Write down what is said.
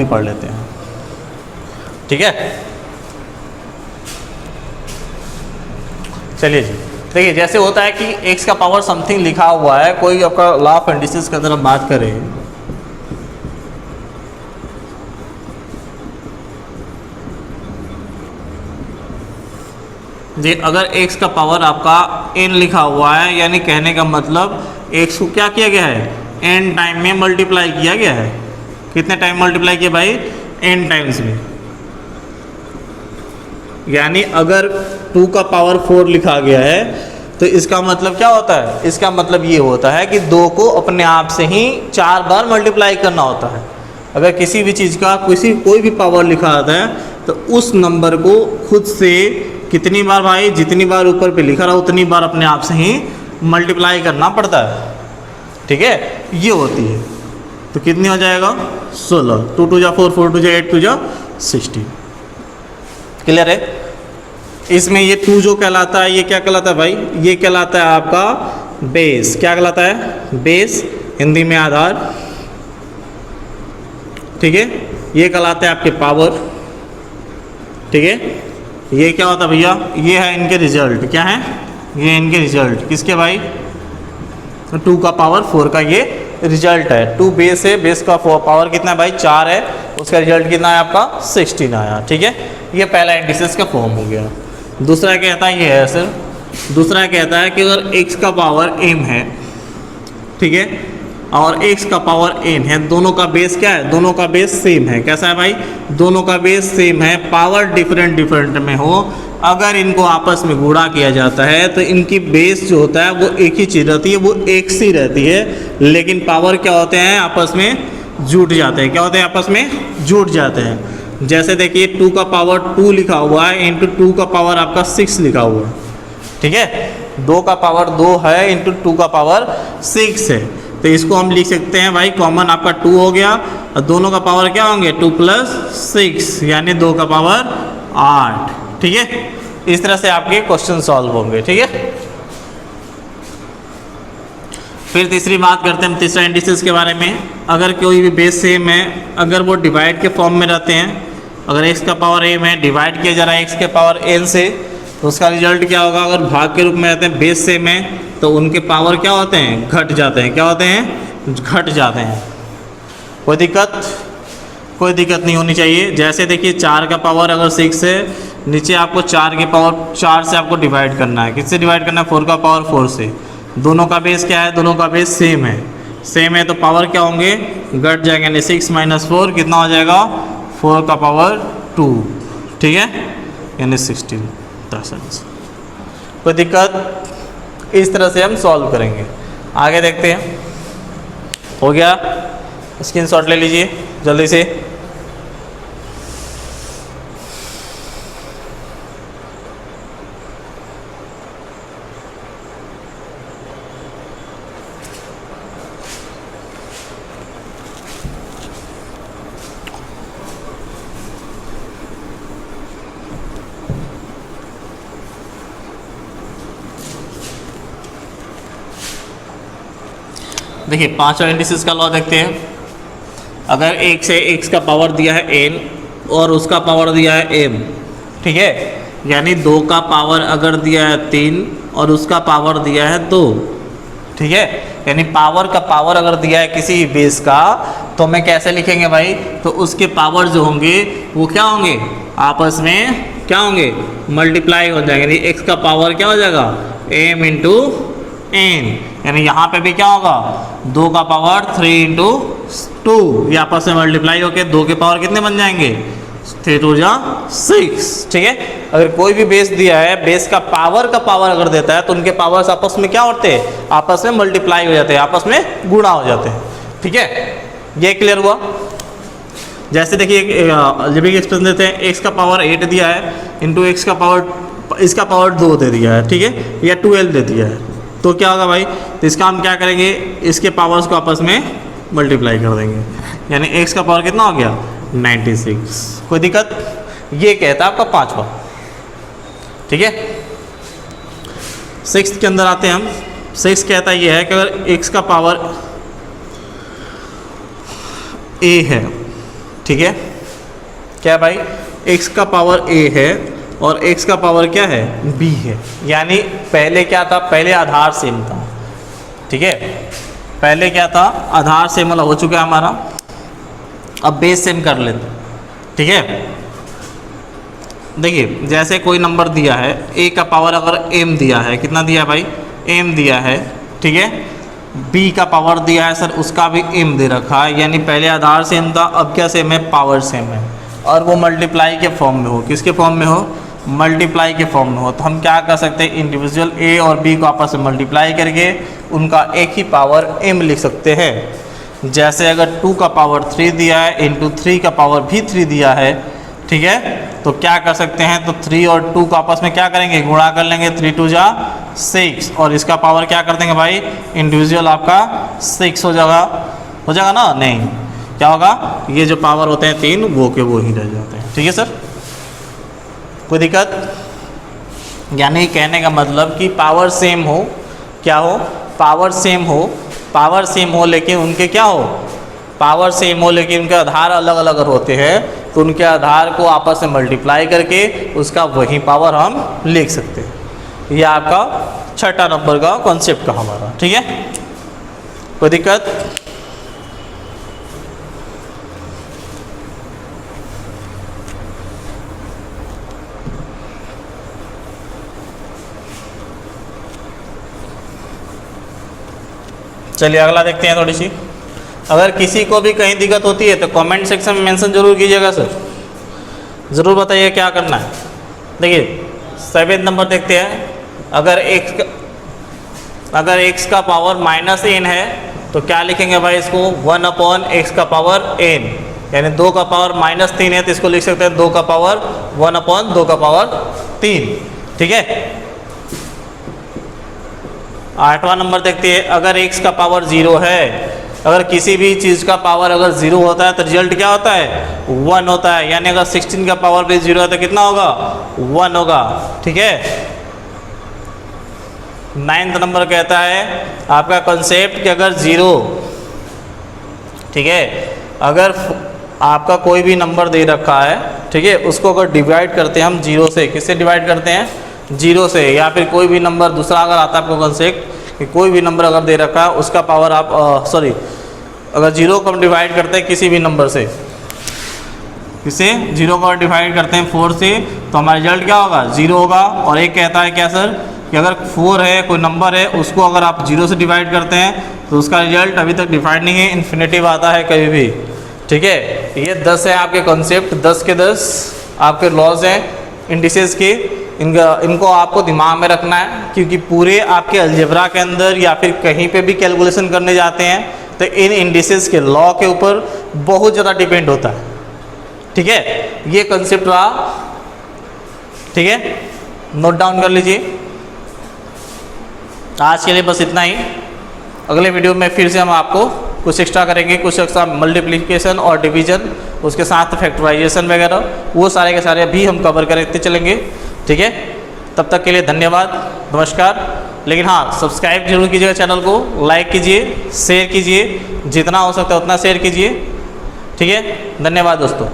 ही पढ़ लेते हैं, ठीक है। चलिए जी, देखिए जैसे होता है कि x का पावर समथिंग लिखा हुआ है, कोई आपका लॉ ऑफ इंडिसेस के अंदर हम बात करें, जी अगर x का पावर आपका n लिखा हुआ है, यानी कहने का मतलब x को क्या किया गया है, n टाइम में मल्टीप्लाई किया गया है। कितने टाइम मल्टीप्लाई किया भाई, n टाइम्स में। यानी अगर 2 का पावर 4 लिखा गया है तो इसका मतलब क्या होता है, इसका मतलब ये होता है कि 2 को अपने आप से ही 4 बार मल्टीप्लाई करना होता है। अगर किसी भी चीज़ का कोई भी पावर लिखा आता है तो उस नंबर को खुद से कितनी बार भाई, जितनी बार ऊपर पे लिखा रहा उतनी बार अपने आप से ही मल्टीप्लाई करना पड़ता है, ठीक है, ये होती है। तो कितनी हो जाएगा 16, 2 2 जा 4, 4 2 जा 8, 2 जा 16। क्लियर है। इसमें ये 2 जो कहलाता है, ये क्या कहलाता है भाई, ये कहलाता है आपका बेस। क्या कहलाता है, बेस, हिंदी में आधार, ठीक है। ये कहलाते हैं आपके पावर, ठीक है। ये क्या होता है भैया, ये है इनके रिजल्ट। क्या है, ये इनके रिजल्ट किसके भाई, 2 का पावर 4 का ये रिजल्ट है। 2 बेस है, बेस का पावर कितना है भाई 4 है, उसका रिजल्ट कितना है आपका 16 आया, ठीक है। ये पहला इंडिसेस का फॉर्म हो गया। दूसरा कहता है, ये है सर, दूसरा कहता है कि अगर x का पावर m है, ठीक है, और x का पावर n है, दोनों का बेस क्या है, दोनों का बेस सेम है। कैसा है भाई, दोनों का बेस सेम है, पावर डिफरेंट डिफरेंट में हो, अगर इनको आपस में गुणा किया जाता है तो इनकी बेस जो होता है वो एक ही चीज़ रहती है, वो एक सी रहती है, लेकिन पावर क्या होते हैं, आपस में जुड़ जाते हैं। क्या होते हैं, आपस में जुड़ जाते हैं। जैसे देखिए 2 का पावर 2 लिखा हुआ है, इंटू 2 का पावर आपका 6 लिखा हुआ है, ठीक है। 2 का पावर 2 है, इंटू 2 का पावर 6 है, तो इसको हम लिख सकते हैं भाई, कॉमन आपका 2 हो गया, और दोनों का पावर क्या होंगे 2 + 6 यानी 2 का पावर 8, ठीक है। इस तरह से आपके क्वेश्चन सॉल्व होंगे, ठीक है। फिर तीसरी बात करते हैं हम तीसरा इंडिसेस के बारे में। अगर कोई भी बेस सेम है, अगर वो डिवाइड के फॉर्म में रहते हैं, अगर x का पावर m है, डिवाइड किया जा रहा है x के पावर n से, तो उसका रिजल्ट क्या होगा, अगर भाग के रूप में रहते हैं, बेस सेम है, तो उनके पावर क्या होते हैं, घट जाते हैं। क्या होते हैं, घट जाते हैं। कोई दिक्कत नहीं होनी चाहिए। जैसे देखिए 4 का पावर अगर 6 है, नीचे आपको 4 के पावर 4 से आपको डिवाइड करना है। किससे डिवाइड करना है, 4 का पावर 4 से। दोनों का बेस क्या है, दोनों का बेस सेम है, सेम है, तो पावर क्या होंगे, घट जाएंगे, यानी 6 - 4 कितना हो जाएगा, 4 का पावर 2, ठीक है, यानी 16%। कोई दिक्कत, इस तरह से हम सॉल्व करेंगे। आगे देखते हैं, हो गया, स्क्रीनशॉट ले लीजिए जल्दी से। देखिए 5वां इंडिसेस का लॉ देखते हैं। अगर एक से x का पावर दिया है n और उसका पावर दिया है m, ठीक है, यानी 2 का पावर अगर दिया है 3 और उसका पावर दिया है 2, ठीक है, यानी पावर का पावर अगर दिया है किसी बेस का, तो हमें कैसे लिखेंगे भाई, तो उसके पावर जो होंगे वो क्या होंगे, आपस में क्या होंगे, मल्टीप्लाई हो जाएंगे। यानी x का पावर क्या हो जाएगा, m × n, यानी यहाँ पे भी क्या होगा, 2 का पावर 3 × 2, ये आपस में मल्टीप्लाई होकर 2 के पावर कितने बन जाएंगे, 3 × 2 = 6, ठीक है। अगर कोई भी बेस दिया है, बेस का पावर अगर देता है, तो उनके पावर्स आपस में क्या होते हैं, आपस में मल्टीप्लाई हो जाते हैं, आपस में गुणा हो जाते हैं, ठीक है। ये क्लियर हुआ। जैसे देखिए जब एक एक्सप्रेशन देते हैं, x का पावर 8 दिया है, इंटू x का पावर, इसका पावर 2 दे दिया है, ठीक है, या 12 दे दिया है, तो क्या होगा भाई, तो इसका हम क्या करेंगे, इसके पावर्स को आपस में मल्टीप्लाई कर देंगे, यानी x का पावर कितना हो गया, 96। कोई दिक्कत, ये कहता है आपका 5वां, ठीक है। 6 के अंदर आते हैं हम। 6 कहता है ये है कि अगर x का पावर a है, ठीक है, क्या भाई, x का पावर a है और x का पावर क्या है, b है। यानी पहले क्या था, पहले आधार सेम था, ठीक है, पहले क्या था, आधार सेम वाला हो चुका है हमारा। अब बेस सेम कर लेते, ठीक है। देखिए जैसे कोई नंबर दिया है, a का पावर अगर m दिया है, कितना दिया है भाई, m दिया है, ठीक है। b का पावर दिया है सर, उसका भी m दे रखा है, यानी पहले आधार सेम था, अब क्या सेम है, पावर सेम है, और वो मल्टीप्लाई के फॉर्म में हो, किसके फॉर्म में हो, मल्टीप्लाई के फॉर्म में हो। तो हम क्या कर सकते हैं, इंडिविजुअल a और b को आपस में मल्टीप्लाई करके उनका एक ही पावर m लिख सकते हैं। जैसे अगर 2 का पावर 3 दिया है इंटू 3 का पावर भी 3 दिया है, ठीक है, तो क्या कर सकते हैं, तो 3 और 2 को आपस में क्या करेंगे, गुणा कर लेंगे, 3 2 जा 6, और इसका पावर क्या कर देंगे भाई, इंडिविजुअल आपका 6 हो जाएगा ना, नहीं, क्या होगा, ये जो पावर होते हैं 3 वो के वो ही रह जाते हैं, ठीक है सर, कोई दिक्कत। यानी कहने का मतलब कि पावर सेम हो, क्या हो, पावर सेम हो लेकिन उनके क्या हो, पावर सेम हो लेकिन उनके आधार अलग अलग होते हैं, तो उनके आधार को आपस में मल्टीप्लाई करके उसका वही पावर हम लिख सकते हैं। ये आपका छठा नंबर का कॉन्सेप्ट का हमारा, ठीक है, कोई दिक्कत। चलिए अगला देखते हैं थोड़ी सी। अगर किसी को भी कहीं दिक्कत होती है तो कमेंट सेक्शन में मेंशन जरूर कीजिएगा सर, ज़रूर बताइए क्या करना है। देखिए 7 नंबर देखते हैं। अगर x का पावर -n है तो क्या लिखेंगे भाई, इसको 1/x का पावर n, यानी 2 का पावर -3 है तो इसको लिख सकते हैं 2 का पावर 1/2 का पावर 3, ठीक है। 8वां नंबर देखते हैं। अगर x का पावर 0 है, अगर किसी भी चीज़ का पावर अगर 0 होता है तो रिजल्ट क्या होता है, 1 होता है। यानी अगर 16 का पावर भी 0 है तो कितना होगा, 1 होगा, ठीक है। 9वां नंबर कहता है आपका कॉन्सेप्ट कि अगर 0, ठीक है, अगर आपका कोई भी नंबर दे रखा है, ठीक है, उसको अगर डिवाइड करते हैं हम 0 से, किससे डिवाइड करते हैं, 0 से, या फिर कोई भी नंबर दूसरा अगर आता है आपको कॉन्सेप्ट कि कोई भी नंबर अगर दे रखा है उसका पावर आप अगर 0 को हम डिवाइड करते हैं किसी भी नंबर से, किसे 0 को डिवाइड करते हैं 4 से, तो हमारा रिजल्ट क्या होगा, 0 होगा। और एक कहता है क्या सर कि अगर 4 है, कोई नंबर है, उसको अगर आप 0 से डिवाइड करते हैं तो उसका रिजल्ट अभी तक डिफाइंड नहीं है, इन्फिनेटिव आता है कभी भी, ठीक है। ये 10 है आपके कॉन्सेप्ट, 10 के 10 आपके लॉज हैं इंडिसेस के। इनको आपको दिमाग में रखना है, क्योंकि पूरे आपके अलजेब्रा के अंदर या फिर कहीं पे भी कैलकुलेशन करने जाते हैं तो इन इंडिसेस के लॉ के ऊपर बहुत ज़्यादा डिपेंड होता है, ठीक है। ये कंसेप्ट रहा, ठीक है, नोट डाउन कर लीजिए। आज के लिए बस इतना ही। अगले वीडियो में फिर से हम आपको कुछ एक्स्ट्रा करेंगे, कुछ एक्स्ट्रा मल्टीप्लिकेशन और डिवीजन, उसके साथ फैक्टराइजेशन वगैरह, वो सारे के सारे भी हम कवर करते चलेंगे, ठीक है। तब तक के लिए धन्यवाद, नमस्कार। लेकिन हाँ, सब्सक्राइब जरूर कीजिएगा चैनल को, लाइक कीजिए, शेयर कीजिए, जितना हो सकता है उतना शेयर कीजिए, ठीक है। धन्यवाद दोस्तों।